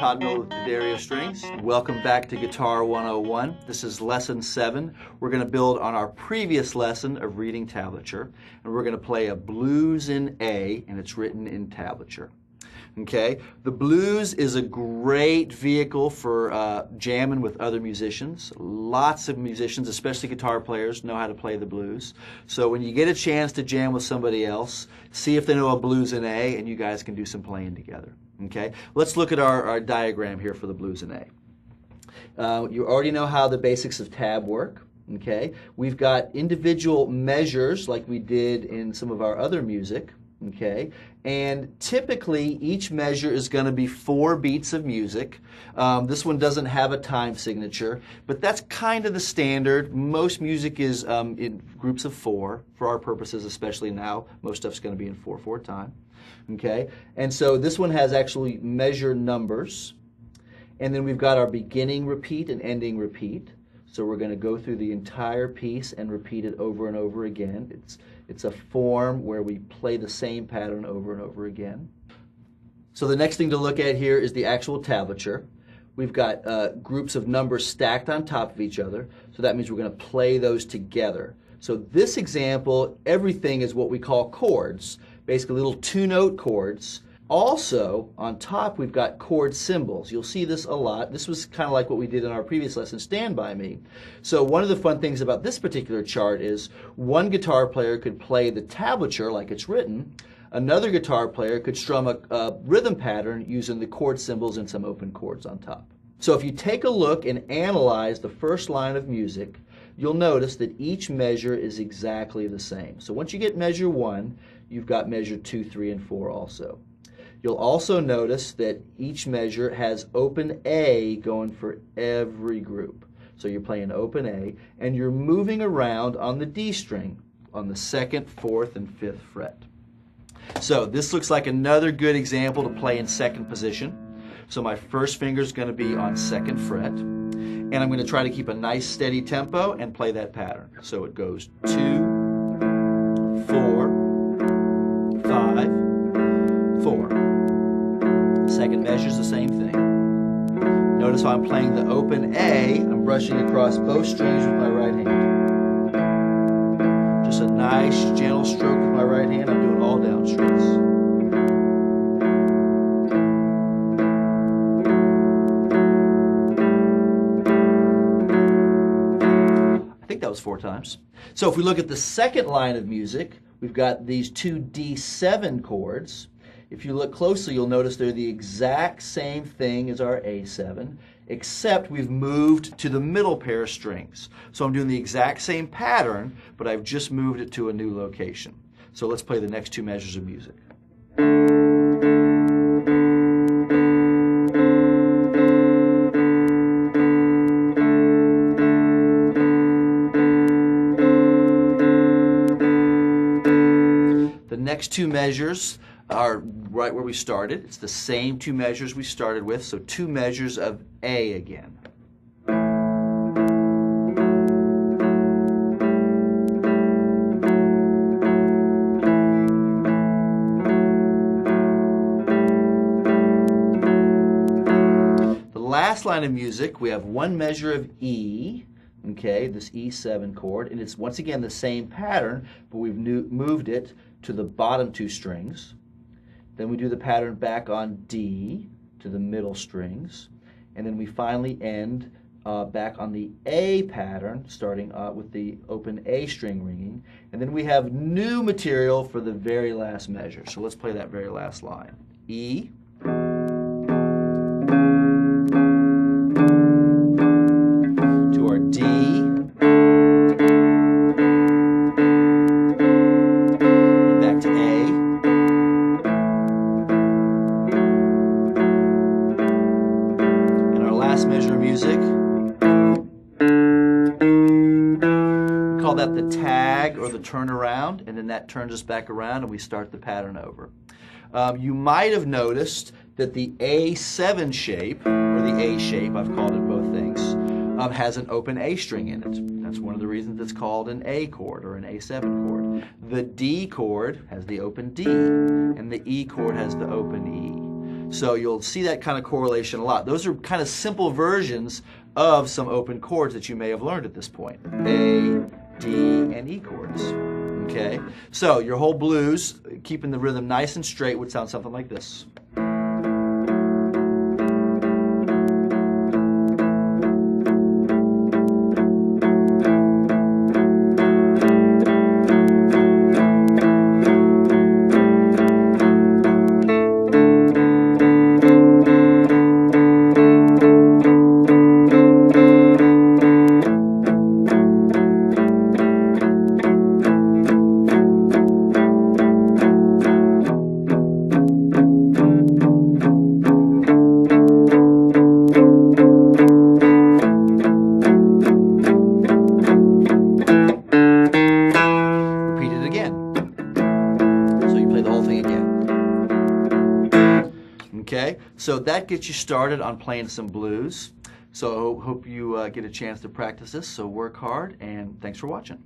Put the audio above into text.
Todd Miller with D'Addario Strings. Welcome back to Guitar 101. This is lesson 7. We're going to build on our previous lesson of reading tablature, and we're going to play a blues in A, and it's written in tablature. Okay, the blues is a great vehicle for jamming with other musicians. Lots of musicians, especially guitar players, know how to play the blues. So when you get a chance to jam with somebody else, see if they know a blues in A, and you guys can do some playing together. Okay, let's look at our diagram here for the blues in A. You already know how the basics of tab work. Okay, we've got individual measures like we did in some of our other music. Okay, and typically each measure is going to be 4 beats of music. This one doesn't have a time signature, but that's kind of the standard. Most music is in groups of 4 for our purposes, especially now. Most stuff's going to be in 4/4 time. Okay, and so this one has actually measure numbers, and then we've got our beginning repeat and ending repeat. So we're going to go through the entire piece and repeat it over and over again. It's a form where we play the same pattern over and over again. So the next thing to look at here is the actual tablature. We've got groups of numbers stacked on top of each other. So that means we're going to play those together. So this example, everything is what we call chords, basically little 2-note chords. Also, on top, we've got chord symbols. You'll see this a lot. This was kind of like what we did in our previous lesson, Stand By Me. So one of the fun things about this particular chart is one guitar player could play the tablature like it's written. Another guitar player could strum a rhythm pattern using the chord symbols and some open chords on top. So if you take a look and analyze the first line of music, you'll notice that each measure is exactly the same. So once you get measure 1, you've got measure 2, 3, and 4 also. You'll also notice that each measure has open A going for every group. So you're playing open A, and you're moving around on the D string on the 2nd, 4th, and 5th fret. So this looks like another good example to play in 2nd position. So my first finger is going to be on 2nd fret, and I'm going to try to keep a nice steady tempo and play that pattern. So it goes 2, 4, 5, 4. Second measure is the same thing. Notice how I'm playing the open A, I'm brushing across both strings with my right hand. Just a nice gentle stroke with my right hand. I'm doing all down strings. I think that was 4 times. So if we look at the second line of music, we've got these 2 D7 chords. If you look closely, you'll notice they're the exact same thing as our A7, except we've moved to the middle pair of strings. So I'm doing the exact same pattern, but I've just moved it to a new location. So let's play the next 2 measures of music. The next 2 measures are right where we started. It's the same 2 measures we started with, so 2 measures of A again. The last line of music, we have 1 measure of E, okay, this E7 chord, and it's once again the same pattern, but we've moved it to the bottom 2 strings. Then we do the pattern back on D to the middle strings, and then we finally end back on the A pattern, starting with the open A string ringing, and then we have new material for the very last measure. So let's play that very last line. E, to our D, and back to A, last measure of music. We call that the tag or the turnaround, and then that turns us back around and we start the pattern over. You might have noticed that the A7 shape, or the A shape, I've called it both things, has an open A string in it. That's one of the reasons it's called an A chord or an A7 chord. The D chord has the open D, and the E chord has the open E. So you'll see that kind of correlation a lot. Those are kind of simple versions of some open chords that you may have learned at this point. A, D, and E chords. Okay? So your whole blues, keeping the rhythm nice and straight, would sound something like this. Okay, so that gets you started on playing some blues. So hope you get a chance to practice this. So work hard, and thanks for watching.